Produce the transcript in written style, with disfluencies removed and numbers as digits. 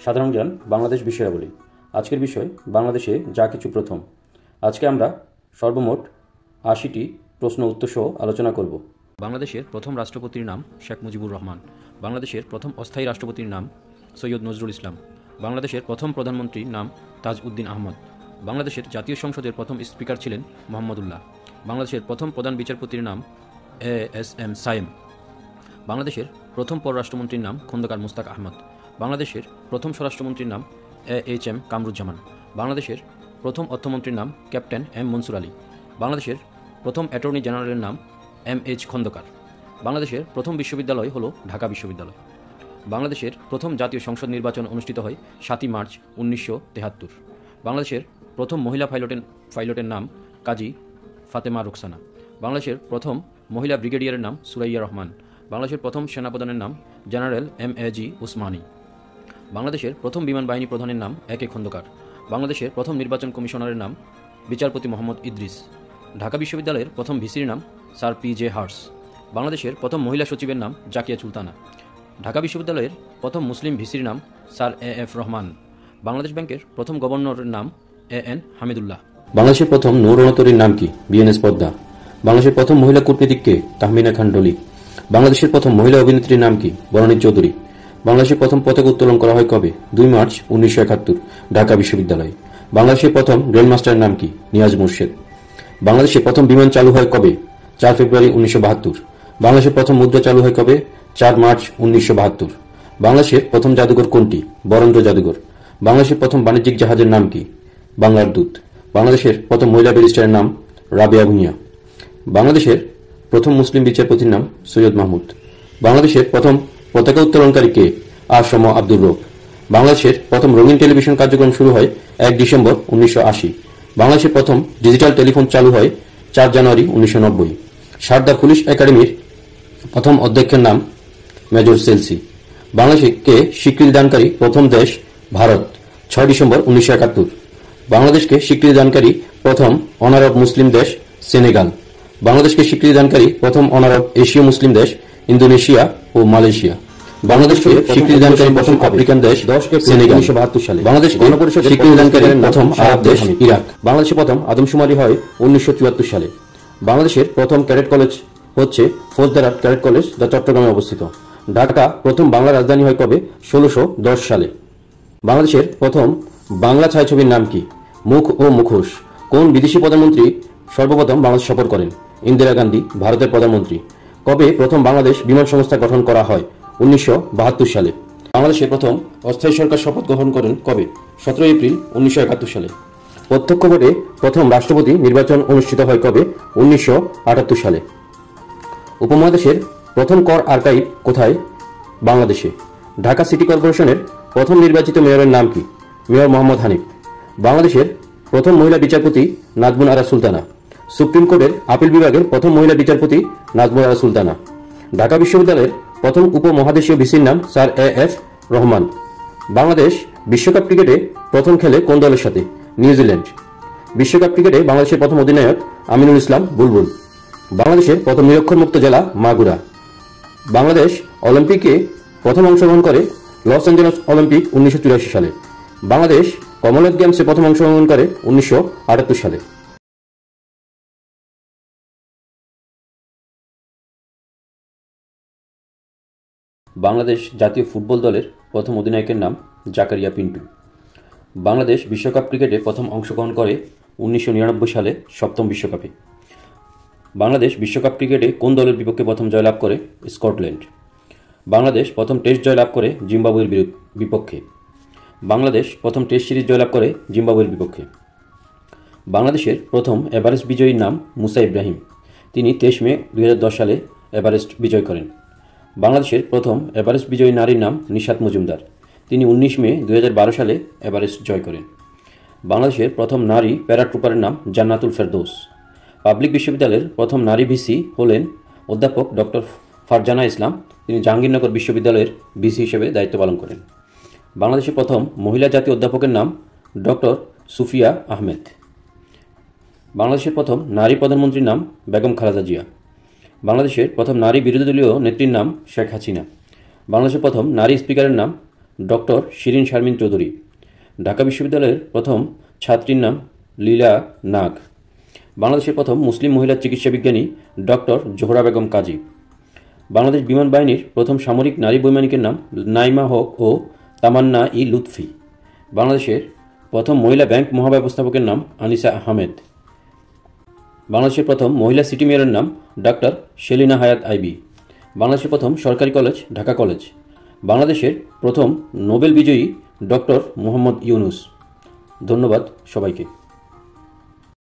সাধারণ জ্ঞান বাংলাদেশ বিষয়াবলী। আজকের বিষয় বাংলাদেশে যা কিছু প্রথম। আজকে আমরা সর্বমোট ৮০টি প্রশ্ন উত্তর সহ আলোচনা করব। বাংলাদেশের প্রথম রাষ্ট্রপতির নাম শেখ মুজিবুর রহমান। বাংলাদেশের প্রথম অস্থায়ী রাষ্ট্রপতির নাম সৈয়দ নজরুল ইসলাম। বাংলাদেশের প্রথম প্রধানমন্ত্রীর নাম তাজ উদ্দিন আহমদ। বাংলাদেশের জাতীয় সংসদের প্রথম স্পিকার ছিলেন মোহাম্মদুল্লাহ। বাংলাদেশের প্রথম প্রধান বিচারপতির নাম এএসএম সায়েম। বাংলাদেশের প্রথম পররাষ্ট্রমন্ত্রীর নাম খন্দকার মুস্তাক আহমদ। বাংলাদেশের প্রথম স্বরাষ্ট্রমন্ত্রীর নাম এএইচএম কামরুজ্জামান। বাংলাদেশের প্রথম অর্থমন্ত্রীর নাম ক্যাপ্টেন এম মনসুর আলী। বাংলাদেশের প্রথম অ্যাটর্নি জেনারেলের নাম এমএইচ খন্দকার। বাংলাদেশের প্রথম বিশ্ববিদ্যালয় হল ঢাকা বিশ্ববিদ্যালয়। বাংলাদেশের প্রথম জাতীয় সংসদ নির্বাচন অনুষ্ঠিত হয় ৭ই মার্চ ১৯৭৩। বাংলাদেশের প্রথম মহিলা পাইলটের নাম কাজী ফাতেমা রুকসানা। বাংলাদেশের প্রথম মহিলা ব্রিগেডিয়ারের নাম সুরাইয়া রহমান। বাংলাদেশের প্রথম সেনাপ্রধানের নাম জেনারেল এমএজি উসমানী। বাংলাদেশের প্রথম বিমান বাহিনী প্রধানের নাম একে খন্দকার। বাংলাদেশের প্রথম নির্বাচন কমিশনারের নাম বিচারপতি মোহাম্মদ ইদ্রিস। ঢাকা বিশ্ববিদ্যালয়ের প্রথম ভিসির নাম স্যার পি.জে. হার্স। বাংলাদেশের প্রথম মহিলা সচিবের নাম জাকিয়া সুলতানা। ঢাকা বিশ্ববিদ্যালয়ের প্রথম মুসলিম ভিসির নাম স্যার এ.এফ. রহমান। বাংলাদেশ ব্যাংকের প্রথম গভর্নরের নাম এ.এন. হামিদুল্লাহ। বাংলাদেশের প্রথম নৌরণতরীর নাম কি? বিএনএস পদ্মা। বাংলাদেশের প্রথম মহিলা কূটনীতিক কে? তাহমিনা খান ডলি। বাংলাদেশের প্রথম মহিলা অভিনেত্রীর নাম কি? বরণী চৌধুরী। বাংলাদেশের প্রথম পতাকা উত্তোলন করা হয় কবে? ২ মার্চ ১৯৭১, ঢাকা বিশ্ববিদ্যালয়ে। বাংলাদেশের প্রথম রেল মাস্টারের নাম কি? নিয়াজ মোর্শেদ। বাংলাদেশে প্রথম বিমান চালু হয় কবে? ৪ ফেব্রুয়ারি ১৯৭২। বাংলাদেশের প্রথম মুদ্রা চালু হয় কবে? ৪ মার্চ ১৯৭২। বাংলাদেশের প্রথম জাদুঘর কোনটি? বরেন্দ্র জাদুঘর। বাংলাদেশের প্রথম বাণিজ্যিক জাহাজের নাম কি? বাংলার দূত। বাংলাদেশের প্রথম মহিলা ব্যারিস্টারের নাম রাবেয়া ভূঁইয়া। বাংলাদেশের প্রথম মুসলিম বিচারপতির নাম সৈয়দ মাহমুদ। বাংলাদেশের প্রথম পতাকা উত্তোলনকারী কে? আসম আব্দুর রব। বাংলাদেশের প্রথম রঙিন টেলিভিশন কার্যক্রম শুরু হয় ১ ডিসেম্বর ১৯৮০। বাংলাদেশের প্রথম ডিজিটাল টেলিফোন চালু হয় ৪ জানুয়ারি ১৯৯০। সারদা পুলিশ একাডেমির প্রথম অধ্যক্ষের নাম মেজর সেলসি। বাংলাদেশকে স্বীকৃতিদানকারী প্রথম দেশ ভারত, ৬ ডিসেম্বর ১৯৭১। বাংলাদেশকে স্বীকৃতিদানকারী প্রথম অনার অব মুসলিম দেশ সেনেগাল। বাংলাদেশকে স্বীকৃতিদানকারী প্রথম অনার অব এশীয় মুসলিম দেশ ইন্দোনেশিয়া ও মালয়েশিয়া। বাংলাদেশকে স্বীকৃতিদানকারী প্রথম আফ্রিকান দেশ সেনেগাল ১৯৭২ সালে। বাংলাদেশ গণপরিষদ স্বীকৃতিদানকারী প্রথম আরব দেশ ইরাক। বাংলাদেশের প্রথম আদমশুমারি হয় ১৯৭৪ সালে। বাংলাদেশের প্রথম ক্যাডেট কলেজ হচ্ছে ফৌজদার ক্যাডেট কলেজ, যা চট্টগ্রামে অবস্থিত। ঢাকা প্রথম বাংলা রাজধানী হয় কবে? ১৬১০ সালে। বাংলাদেশের প্রথম বাংলা ছায়াছবির নাম কি? মুখ ও মুখোশ। কোন বিদেশি প্রধানমন্ত্রী সর্বপ্রথম বাংলাদেশ সফর করেন? ইন্দিরা গান্ধী, ভারতের প্রধানমন্ত্রী। কবে প্রথম বাংলাদেশ বিমান সংস্থা গঠন করা হয়? ১৯৭২ সালে। বাংলাদেশের প্রথম অস্থায়ী সরকার শপথ গ্রহণ করেন কবে? ১৭ এপ্রিল ১৯৭১ সালে। প্রত্যক্ষ ভোটে প্রথম রাষ্ট্রপতি নির্বাচন অনুষ্ঠিত হয় কবে? ১৯৭৮ সালে। উপমহাদেশের প্রথম কর আর্কাইভ কোথায়? বাংলাদেশে। ঢাকা সিটি কর্পোরেশনের প্রথম নির্বাচিত মেয়রের নাম কি? মেয়র মোহাম্মদ হানিফ। বাংলাদেশের প্রথম মহিলা বিচারপতি নাজমুন আরা সুলতানা। সুপ্রিম কোর্টের আপিল বিভাগের প্রথম মহিলা বিচারপতি নাজমুন আরা সুলতানা। ঢাকা বিশ্ববিদ্যালয়ের প্রথম উপমহাদেশীয় ভিসির নাম স্যার এ.এফ. রহমান। বাংলাদেশ বিশ্বকাপ ক্রিকেটে প্রথম খেলে কোন দলের সাথে? নিউজিল্যান্ড। বিশ্বকাপ ক্রিকেটে বাংলাদেশের প্রথম অধিনায়ক আমিনুল ইসলাম বুলবুল। বাংলাদেশের প্রথম নিরক্ষরমুক্ত জেলা মাগুরা। বাংলাদেশ অলিম্পিকে প্রথম অংশগ্রহণ করে লস অ্যাঞ্জেলস অলিম্পিক ১৯৮৪ সালে। বাংলাদেশ কমনওয়েলথ গেমসে প্রথম অংশগ্রহণ করে ১৯৭৮ সালে। বাংলাদেশ জাতীয় ফুটবল দলের প্রথম অধিনায়কের নাম জাকারিয়া পিন্টু। বাংলাদেশ বিশ্বকাপ ক্রিকেটে প্রথম অংশগ্রহণ করে ১৯৯৯ সালে সপ্তম বিশ্বকাপে। বাংলাদেশ বিশ্বকাপ ক্রিকেটে কোন দলের বিপক্ষে প্রথম জয়লাভ করে? স্কটল্যান্ড। বাংলাদেশ প্রথম টেস্ট জয়লাভ করে জিম্বাবুয়ের বিপক্ষে। বাংলাদেশ প্রথম টেস্ট সিরিজ জয়লাভ করে জিম্বাবুয়ের বিপক্ষে। বাংলাদেশের প্রথম এভারেস্ট বিজয়ীর নাম মুসা ইব্রাহিম। তিনি ২৩ মে ২০১০ সালে এভারেস্ট বিজয় করেন। বাংলাদেশের প্রথম এভারেস্ট বিজয়ী নারীর নাম নিশাত মজুমদার। তিনি ১৯ মে ২০১২ সালে এভারেস্ট জয় করেন। বাংলাদেশের প্রথম নারী প্যারাট্রুপারের নাম জান্নাতুল ফেরদৌস। পাবলিক বিশ্ববিদ্যালয়ের প্রথম নারী ভিসি হলেন অধ্যাপক ডক্টর ফারজানা ইসলাম। তিনি জাহাঙ্গীরনগর বিশ্ববিদ্যালয়ের ভিসি হিসেবে দায়িত্ব পালন করেন। বাংলাদেশের প্রথম মহিলা জাতীয় অধ্যাপকের নাম ডক্টর সুফিয়া আহমেদ। বাংলাদেশের প্রথম নারী প্রধানমন্ত্রীর নাম বেগম খালেদা জিয়া। বাংলাদেশের প্রথম নারী বিরোধী দলীয় নেত্রীর নাম শেখ হাসিনা। বাংলাদেশের প্রথম নারী স্পিকারের নাম ডক্টর শিরিন শারমিন চৌধুরী। ঢাকা বিশ্ববিদ্যালয়ের প্রথম ছাত্রীর নাম লীলা নাগ। বাংলাদেশের প্রথম মুসলিম মহিলা চিকিৎসা বিজ্ঞানী ডক্টর জোহরা বেগম কাজী। বাংলাদেশ বিমান বাহিনীর প্রথম সামরিক নারী বৈমানিকের নাম নাইমা হক ও তামান্না ই লুৎফি। বাংলাদেশের প্রথম মহিলা ব্যাংক মহাব্যবস্থাপকের নাম আনিসা আহমেদ। বাংলাদেশের প্রথম মহিলা সিটি মেয়রের নাম ডাক্তার সেলিনা হায়াত আইবি। বাংলাদেশের প্রথম সরকারি কলেজ ঢাকা কলেজ। বাংলাদেশের প্রথম নোবেল বিজয়ী ডক্টর মোহাম্মদ ইউনুস। ধন্যবাদ সবাইকে।